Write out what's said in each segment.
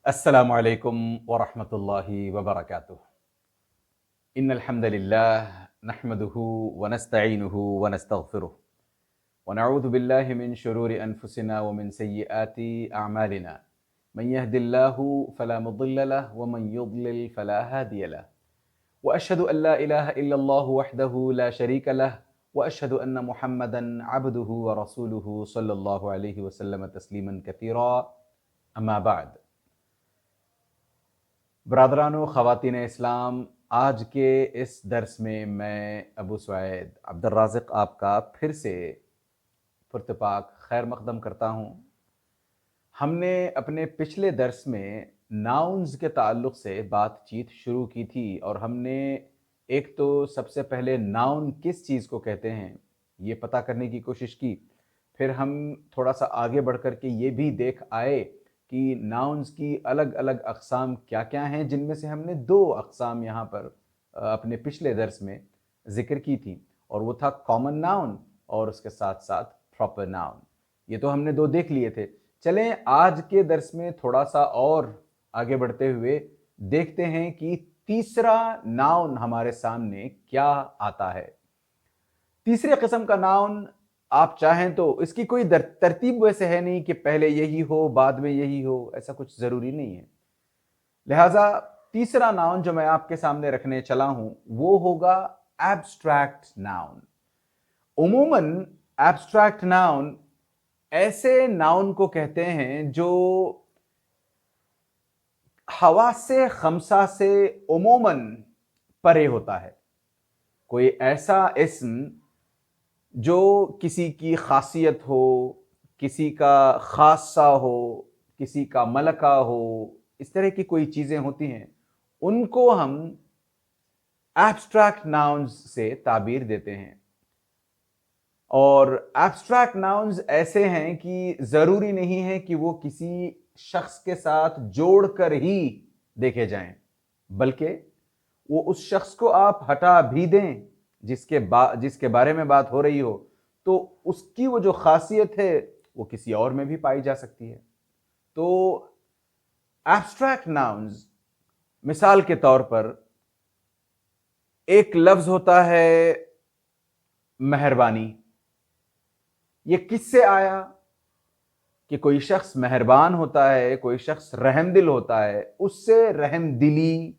अस्सलामु अलैकुम वरहमतुल्लाहि वबरकातुह। इन्नल हम्दुलिल्लाह नहमदुहु व नस्तईनुहु व नस्तगफिरुह व नऊज़ु बिल्लाहि मिन शुरूरि अनफुसिना व मिन सय्यिआति अअमालिना। मन यहदिल्लाहु फला मुदिल्ल लहु व मन युद्लिल फला हादिय लहु। व अशहदु अल्ला इलाहा इल्लल्लाहु वहदहु ला शरीक लहु व अशहदु अन्न मुहम्मदन अब्दुहु व रसूलुहु सल्लल्लाहु अलैहि वसल्लम तस्लीमन कसीरा। अम्मा बाद। ब्रादरानो ख़वातीन इस्लाम, आज के इस दर्स में मैं अबू सईद अब्दुल राज़िक आपका फिर से पुरतपाक खैर मक़दम करता हूँ। हमने अपने पिछले दर्स में नाउन्स के ताल्लुक़ से बातचीत शुरू की थी और हमने एक तो सबसे पहले नाउन किस चीज़ को कहते हैं ये पता करने की कोशिश की। फिर हम थोड़ा सा आगे बढ़ कर के ये भी देख आए कि नाउन्स की अलग अलग अक़साम क्या क्या हैं, जिनमें से हमने दो अक़साम यहाँ पर अपने पिछले दर्स में ज़िक्र की थी, और वो था कॉमन नाउन और उसके साथ साथ प्रॉपर नाउन। ये तो हमने दो देख लिए थे। चलें आज के दर्स में थोड़ा सा और आगे बढ़ते हुए देखते हैं कि तीसरा नाउन हमारे सामने क्या आता है। तीसरे किस्म का नाउन आप चाहें तो इसकी कोई तरतीब वैसे है नहीं कि पहले यही हो बाद में यही हो, ऐसा कुछ ज़रूरी नहीं है। लिहाजा तीसरा नाउन जो मैं आपके सामने रखने चला हूं वो होगा एब्स्ट्रैक्ट नाउन। उमूमन एब्स्ट्रैक्ट नाउन ऐसे नाउन को कहते हैं जो हवासे खमसा से उमूमन परे होता है। कोई ऐसा इस्म जो किसी की खासियत हो, किसी का खासा हो, किसी का मलका हो, इस तरह की कोई चीज़ें होती हैं, उनको हम एब्स्ट्रैक्ट नाउन्स से ताबीर देते हैं। और एब्स्ट्रैक्ट नाउन्स ऐसे हैं कि ज़रूरी नहीं है कि वो किसी शख्स के साथ जोड़कर ही देखे जाएं, बल्कि वो उस शख्स को आप हटा भी दें जिसके बारे में बात हो रही हो, तो उसकी वो जो खासियत है वो किसी और में भी पाई जा सकती है। तो एब्स्ट्रैक्ट नाउन्स, मिसाल के तौर पर एक लफ्ज होता है मेहरबानी। ये किससे आया कि कोई शख्स मेहरबान होता है, कोई शख्स रहमदिल होता है, उससे रहमदिली,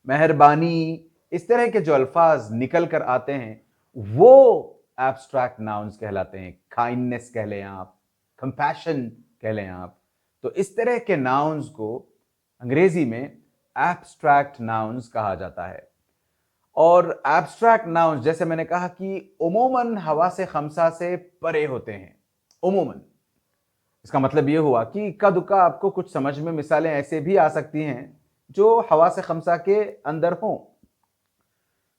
मेहरबानी, इस तरह के जो अल्फाज निकल कर आते हैं वो एब्स्ट्रैक्ट नाउन्स कहलाते हैं। काइंडनेस कह लें आप, कंपैशन कह लें आप। तो इस तरह के नाउन्स को अंग्रेजी में एब्स्ट्रैक्ट नाउन्स कहा जाता है। और एब्स्ट्रैक्ट नाउन्स जैसे मैंने कहा कि उमूमन हवा से खमसा से परे होते हैं। उमूमन इसका मतलब यह हुआ कि इक्का दुक्का आपको कुछ समझ में मिसालें ऐसे भी आ सकती हैं जो हवा से खमसा के अंदर हों।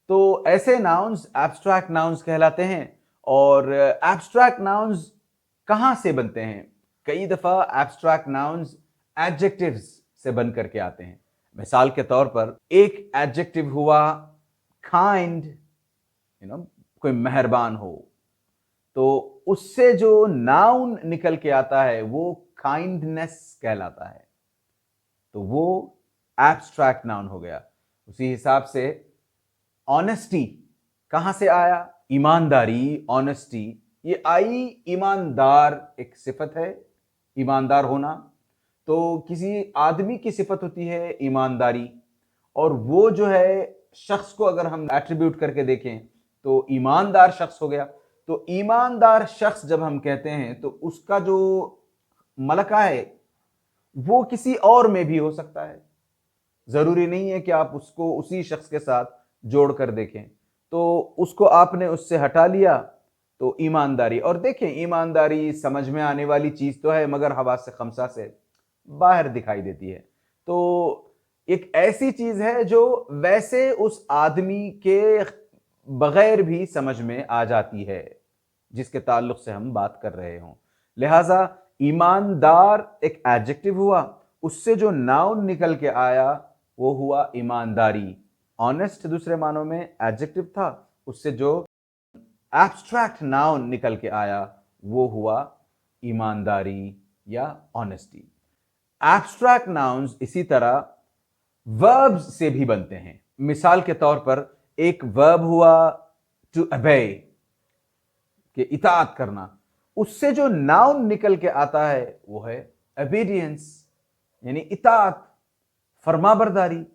तो ऐसे नाउन्स एब्स्ट्रैक्ट नाउन्स कहलाते हैं। और एब्स्ट्रैक्ट नाउन्स कहां से बनते हैं? कई दफा एब्स्ट्रैक्ट नाउन्स एडजेक्टिव्स से बन करके आते हैं। मिसाल के तौर पर एक एडजेक्टिव हुआ काइंड, कोई मेहरबान हो, तो उससे जो नाउन निकल के आता है वो काइंडनेस कहलाता है। तो वो एब्स्ट्रैक्ट नाउन हो गया। उसी हिसाब से ऑनेस्टी कहां से आया? ईमानदारी, ऑनेस्टी, ये आई ईमानदार एक सिफत है, ईमानदार होना। तो किसी आदमी की सिफत होती है ईमानदारी, और वो जो है शख्स को अगर हम एट्रीब्यूट करके देखें तो ईमानदार शख्स हो गया। तो ईमानदार शख्स जब हम कहते हैं तो उसका जो मलका है वो किसी और में भी हो सकता है। जरूरी नहीं है कि आप उसको उसी शख्स के साथ जोड़ कर देखें। तो उसको आपने उससे हटा लिया तो ईमानदारी, और देखें ईमानदारी समझ में आने वाली चीज तो है मगर हवा से खमसा से बाहर दिखाई देती है। तो एक ऐसी चीज है जो वैसे उस आदमी के बगैर भी समझ में आ जाती है जिसके ताल्लुक से हम बात कर रहे हों। लिहाजा ईमानदार एक एडजेक्टिव हुआ, उससे जो नाउन निकल के आया वो हुआ ईमानदारी। ऑनेस्ट दूसरे मानों में एडजेक्टिव था, उससे जो एब्स्ट्रैक्ट नाउन निकल के आया वो हुआ ईमानदारी या ऑनेस्टी। एब्स्ट्रैक्ट नाउन्स इसी तरह वर्ब्स से भी बनते हैं। मिसाल के तौर पर एक वर्ब हुआ टू obey, कि इताअत करना, उससे जो नाउन निकल के आता है वो है obedience, यानी इताअत, फरमाबरदारी।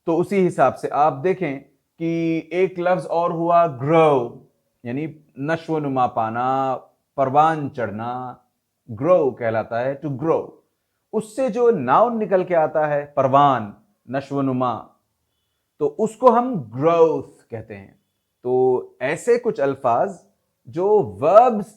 तो उसी हिसाब से आप देखें कि एक लफ्ज और हुआ ग्रो, यानी नश्व नुमा पाना, परवान चढ़ना, ग्रो कहलाता है, टू ग्रो। उससे जो नाउन निकल के आता है परवान, नश्व नुमा, तो उसको हम ग्रोथ कहते हैं। तो ऐसे कुछ अल्फाज जो वर्ब्स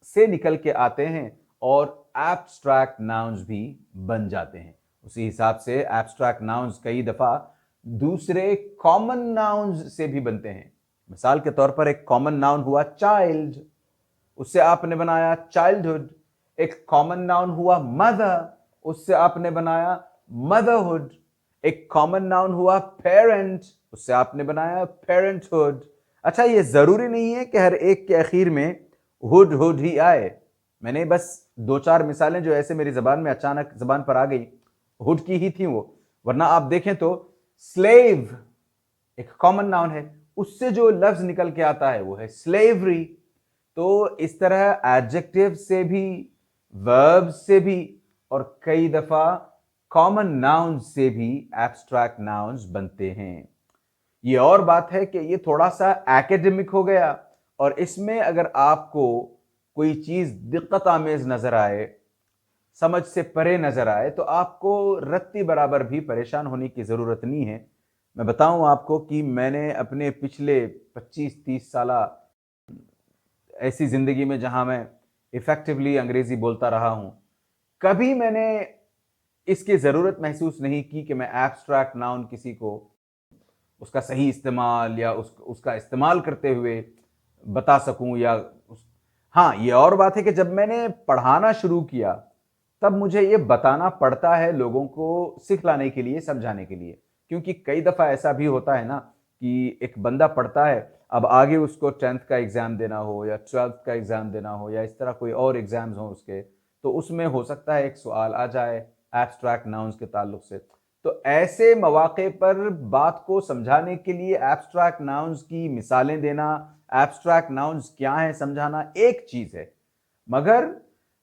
से निकल के आते हैं और एब्स्ट्रैक्ट नाउन्स भी बन जाते हैं। उसी हिसाब से एब्स्ट्रैक्ट नाउन्स कई दफा दूसरे कॉमन नाउन्स से भी बनते हैं। मिसाल के तौर पर एक कॉमन नाउन हुआ चाइल्ड, उससे आपने बनाया चाइल्डहुड। एक कॉमन नाउन हुआ मदर, उससे आपने बनाया मदरहुड। एक कॉमन नाउन हुआ पेरेंट, उससे आपने बनाया पेरेंटहुड। अच्छा, ये जरूरी नहीं है कि हर एक के आखिर में हुड हुड ही आए। मैंने बस दो चार मिसालें जो ऐसे मेरी जबान में अचानक जबान पर आ गई, हुड की ही थी वो, वरना आप देखें तो स्लेव एक कॉमन नाउन है, उससे जो लफ्ज निकल के आता है वो है स्लेवरी। तो इस तरह एडजेक्टिव से भी, वर्ब से भी, और कई दफा कॉमन नाउन्स से भी एब्स्ट्रैक्ट नाउन्स बनते हैं। ये और बात है कि ये थोड़ा सा एकेडमिक हो गया, और इसमें अगर आपको कोई चीज दिक्कत आमेज नजर आए, समझ से परे नजर आए, तो आपको रत्ती बराबर भी परेशान होने की जरूरत नहीं है। मैं बताऊं आपको कि मैंने अपने पिछले 25-30 साल ऐसी जिंदगी में जहां मैं इफेक्टिवली अंग्रेजी बोलता रहा हूं, कभी मैंने इसकी जरूरत महसूस नहीं की कि मैं एब्स्ट्रैक्ट नाउन किसी को उसका सही इस्तेमाल या उसका इस्तेमाल करते हुए बता सकूं या हाँ, ये और बात है कि जब मैंने पढ़ाना शुरू किया तब मुझे ये बताना पड़ता है लोगों को सिखलाने के लिए, समझाने के लिए। क्योंकि कई दफ़ा ऐसा भी होता है ना कि एक बंदा पढ़ता है, अब आगे उसको 10th का एग्ज़ाम देना हो या 12th का एग्ज़ाम देना हो या इस तरह कोई और एग्ज़ाम्स हो उसके, तो उसमें हो सकता है एक सवाल आ जाए एब्स्ट्रैक्ट नाउन्स के ताल्लुक से। तो ऐसे मौके पर बात को समझाने के लिए एब्स्ट्रैक्ट नाउन्स की मिसालें देना, एब्स्ट्रैक्ट नाउन्स क्या है समझाना एक चीज़ है, मगर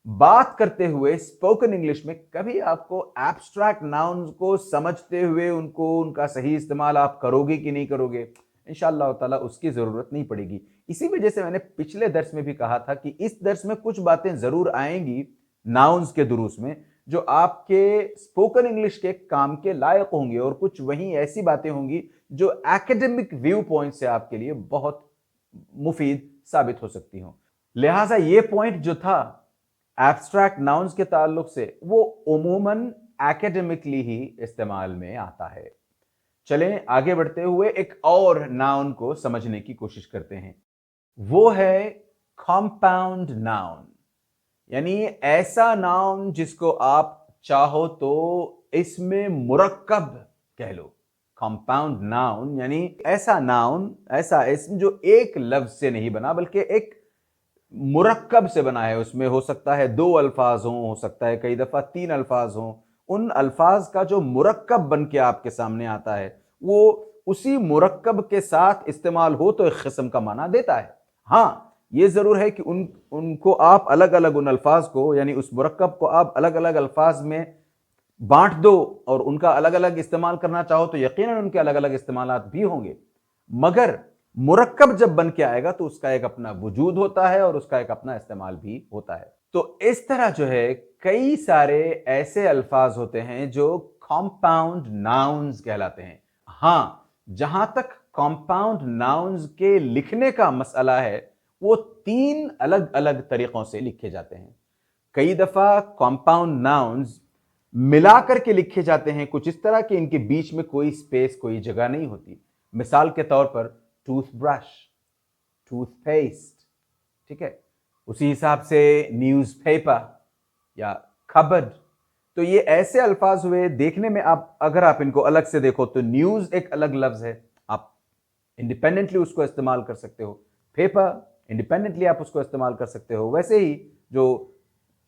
बात करते हुए स्पोकन इंग्लिश में कभी आपको एब्स्ट्रैक्ट नाउन्स को समझते हुए उनको उनका सही इस्तेमाल आप करोगे कि नहीं करोगे, इंशाअल्लाह ताला उसकी ज़रूरत नहीं पड़ेगी। इसी वजह से मैंने पिछले दर्स में भी कहा था कि इस दर्स में कुछ बातें ज़रूर आएंगी नाउन्स के दुरूस में जो आपके स्पोकन इंग्लिश के काम के लायक होंगे, और कुछ वहीं ऐसी बातें होंगी जो एकेडमिक व्यू पॉइंट से आपके लिए बहुत मुफीद साबित हो सकती हों। लिहाजा ये पॉइंट जो था एब्स्ट्रैक्ट नाउन्स के ताल्लुक से, वो उमूमन एकेडमिकली ही इस्तेमाल में आता है। चलें आगे बढ़ते हुए एक और नाउन को समझने की कोशिश करते हैं। वो है कंपाउंड नाउन, यानी ऐसा नाउन जिसको आप चाहो तो इसमें मुरक्कब कह लो। कंपाउंड नाउन यानी ऐसा नाउन, ऐसा इसम जो एक लफ्ज से नहीं बना बल्कि एक मुरक्कब से बना है। उसमें हो सकता है 2 अल्फाज हों, हो सकता है कई दफा 3 अल्फाज हों। उन अल्फाज का जो मुरक्कब बन के आपके सामने आता है वो उसी मुरक्कब के साथ इस्तेमाल हो तो एक किस्म का माना देता है। हाँ, ये जरूर है कि उनको आप अलग अलग, उन अल्फाज को यानी उस मुरक्कब को आप अलग अलग अल्फाज में बांट दो और उनका अलग अलग इस्तेमाल करना चाहो तो यकीनन उनके अलग अलग इस्तेमालात भी होंगे, मगर मुरक्कब जब बन के आएगा तो उसका एक अपना वजूद होता है और उसका एक अपना इस्तेमाल भी होता है। तो इस तरह जो है कई सारे ऐसे अल्फाज होते हैं जो कंपाउंड नाउन्स कहलाते हैं। हाँ, जहां तक कंपाउंड नाउन्स के लिखने का मसला है, वो 3 अलग अलग तरीकों से लिखे जाते हैं। कई दफा कंपाउंड नाउन्स मिला करके लिखे जाते हैं कुछ इस तरह कि इनके बीच में कोई स्पेस, कोई जगह नहीं होती। मिसाल के तौर पर टूथब्रश, टूथपेस्ट, ठीक है। उसी हिसाब से न्यूज़पेपर या कबर्ड। तो ये ऐसे अल्फाज हुए, देखने में आप अगर आप इनको अलग से देखो तो न्यूज़ एक अलग लफ्ज है, आप इंडिपेंडेंटली उसको इस्तेमाल कर सकते हो। पेपर इंडिपेंडेंटली आप उसको इस्तेमाल कर सकते हो। वैसे ही जो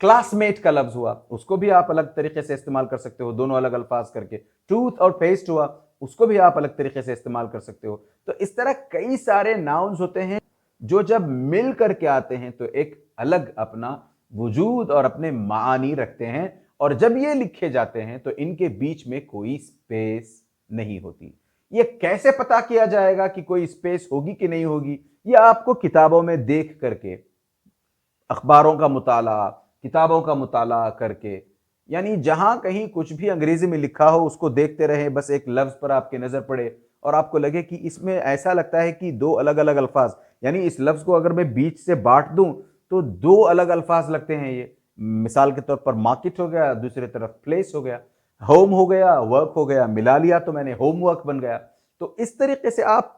क्लासमेट का लफ्ज हुआ, उसको भी आप अलग तरीके से इस्तेमाल कर सकते हो, दोनों अलग अल्फाज करके। टूथ और पेस्ट हुआ, उसको भी आप अलग तरीके से इस्तेमाल कर सकते हो। तो इस तरह कई सारे नाउन्स होते हैं जो जब मिल करके आते हैं तो एक अलग अपना वजूद और अपने मानी रखते हैं, और जब ये लिखे जाते हैं तो इनके बीच में कोई स्पेस नहीं होती। ये कैसे पता किया जाएगा कि कोई स्पेस होगी कि नहीं होगी? ये आपको किताबों में देख करके, अखबारों का मुताला, किताबों का मुताला करके, यानी जहां कहीं कुछ भी अंग्रेजी में लिखा हो उसको देखते रहें, बस एक लफ्ज पर आपकी नजर पड़े और आपको लगे कि इसमें ऐसा लगता है कि दो अलग अलग अल्फाज, यानी इस लफ्ज को अगर मैं बीच से बांट दूं तो दो अलग अल्फाज लगते हैं ये। मिसाल के तौर पर मार्केट हो गया, दूसरी तरफ प्लेस हो गया, होम हो गया, वर्क हो गया, मिला लिया तो मैंने होमवर्क बन गया। तो इस तरीके से आप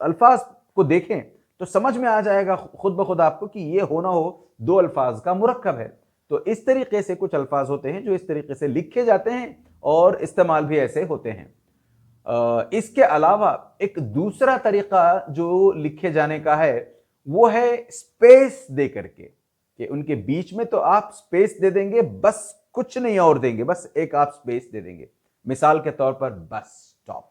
अल्फाज को देखें तो समझ में आ जाएगा खुद ब खुद आपको कि ये होना हो दो अल्फाज का मुरक्कब है। तो इस तरीके से कुछ अल्फाज होते हैं जो इस तरीके से लिखे जाते हैं और इस्तेमाल भी ऐसे होते हैं। इसके अलावा एक दूसरा तरीका जो लिखे जाने का है वो है स्पेस दे करके, कि उनके बीच में तो आप स्पेस दे देंगे, बस कुछ नहीं और देंगे, बस एक आप स्पेस दे देंगे। मिसाल के तौर पर बस स्टॉप,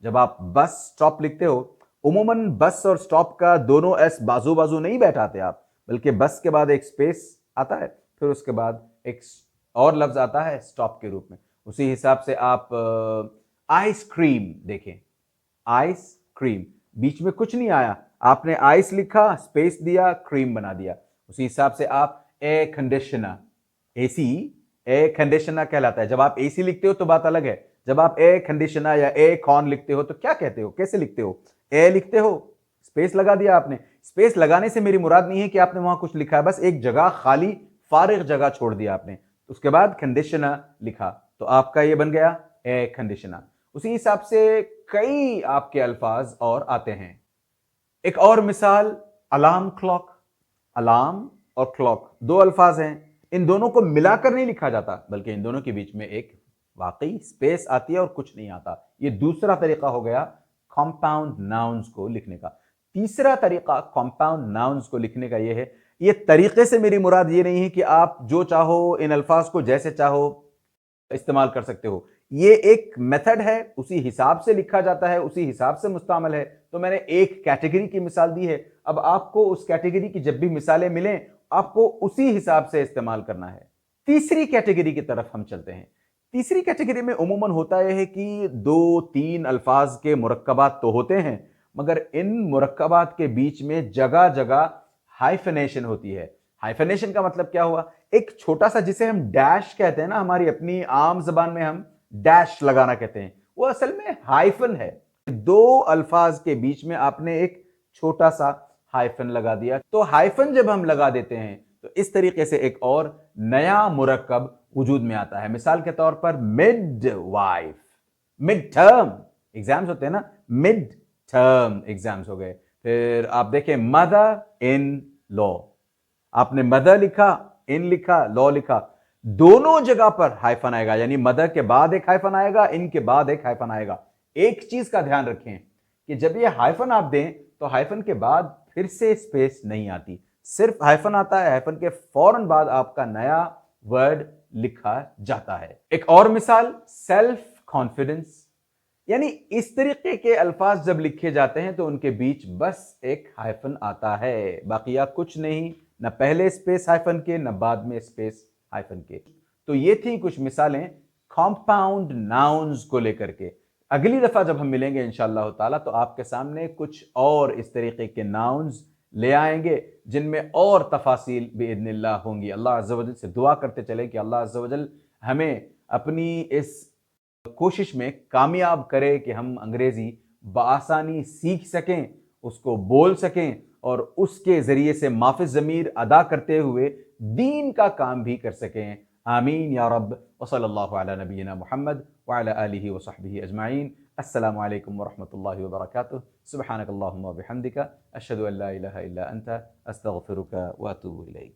जब आप बस स्टॉप लिखते हो, उमूमन बस और स्टॉप का दोनों एस बाजू बाजू नहीं बैठाते आप, बल्कि बस के बाद एक स्पेस आता है, फिर उसके बाद एक और लफ्ज आता है स्टॉप के रूप में। उसी हिसाब से आप आइसक्रीम देखें, आइसक्रीम, बीच में कुछ नहीं आया, आपने आइस लिखा, स्पेस दिया, क्रीम बना दिया। उसी हिसाब से आप air conditioner, AC, air conditioner कहलाता है। जब आप एसी लिखते हो तो बात अलग है, जब आप एयर कंडीशनर या एयर कॉन लिखते हो तो क्या कहते हो, कैसे लिखते हो? एयर लिखते हो, स्पेस लगा दिया आपने। स्पेस लगाने से मेरी मुराद नहीं है कि आपने वहां कुछ लिखा है, बस एक जगह खाली फारिग जगह छोड़ दिया आपने, उसके बाद कंडीशनर लिखा, तो आपका ये बन गया एयर कंडीशनर। उसी हिसाब से कई आपके अल्फाज और आते हैं। एक और मिसाल, अलार्म क्लॉक। अलार्म और क्लॉक दो अल्फाज हैं, इन दोनों को मिलाकर नहीं लिखा जाता, बल्कि इन दोनों के बीच में एक वाकई स्पेस आती है और कुछ नहीं आता। ये दूसरा तरीका हो गया कॉम्पाउंड नाउन्स को लिखने का। तीसरा तरीका कॉम्पाउंड नाउन्स को लिखने का ये है, ये तरीके से मेरी मुराद ये नहीं है कि आप जो चाहो इन अल्फाज को जैसे चाहो इस्तेमाल कर सकते हो। ये एक मेथड है, उसी हिसाब से लिखा जाता है, उसी हिसाब से मुस्तामल है। तो मैंने एक कैटेगरी की मिसाल दी है, अब आपको उस कैटेगरी की जब भी मिसालें मिलें आपको उसी हिसाब से इस्तेमाल करना है। तीसरी कैटेगरी की तरफ हम चलते हैं। तीसरी कैटेगरी में उमूमन होता यह है कि दो तीन अल्फाज के मुरक्कबात तो होते हैं, मगर इन मुरक्कबात के बीच में जगह जगह हाइफनेशन होती है। हाइफनेशन का मतलब क्या हुआ? एक छोटा सा, जिसे हम डैश कहते हैं ना, हमारी अपनी आम जबान में हम डैश लगाना कहते हैं, वो असल में हाइफन है। दो अल्फाज के बीच में आपने एक छोटा सा हाइफन लगा दिया। तो हाइफन जब हम लगा देते हैं तो इस तरीके से एक और नया मुरक्कब वजूद में आता है। मिसाल के तौर पर mid wife, mid term exams होते हैं ना, मिड टर्म एग्जाम्स हो गए। फिर आप देखें मदर इन लॉ, आपने मदर लिखा, इन लिखा, लॉ लिखा, दोनों जगह पर हाइफन आएगा, यानी मदर के बाद एक हाइफन आएगा, इन के बाद एक हाइफन आएगा। एक चीज का ध्यान रखें कि जब ये हाइफन आप दें तो हाइफन के बाद फिर से स्पेस नहीं आती, सिर्फ हाइफन आता है, हाइफन के फौरन बाद आपका नया वर्ड लिखा जाता है। एक और मिसाल, सेल्फ कॉन्फिडेंस, यानी इस तरीके के अल्फाज जब लिखे जाते हैं तो उनके बीच बस एक हाइफन आता है, बाकी कुछ नहीं, न पहले स्पेस हाइफन के न बाद में स्पेस हाइफन के। तो ये थी कुछ मिसालें कॉम्पाउंड नाउन्स को लेकर के। अगली दफा जब हम मिलेंगे इंशाअल्लाह ताला तो आपके सामने कुछ और इस तरीके के नाउन्स ले आएंगे जिनमें और तफासील बिइज़्निल्लाह होंगी। अल्लाह अज़्ज़ व जल से दुआ करते चले कि अल्लाह अज़्ज़ व जल हमें अपनी इस कोशिश में कामयाब करे कि हम अंग्रेजी बआसानी सीख सकें, उसको बोल सकें और उसके ज़रिए से माफ़िज़ ज़मीर अदा करते हुए दीन का काम भी कर सकें। आमीन या रब। व सल्लल्लाहु अला नबीना मुहम्मद व अला आलिहि व सहबिहि अजमाइन। अस्सलामु अलैकुम व रहमतुल्लाहि व बरकातुहू। सुब्हानकल्लाहुम्मा व बिहम्दिका अशहदु अन ला इलाहा इल्ला अंता अस्तगफिरुका व अतूबु इलैक।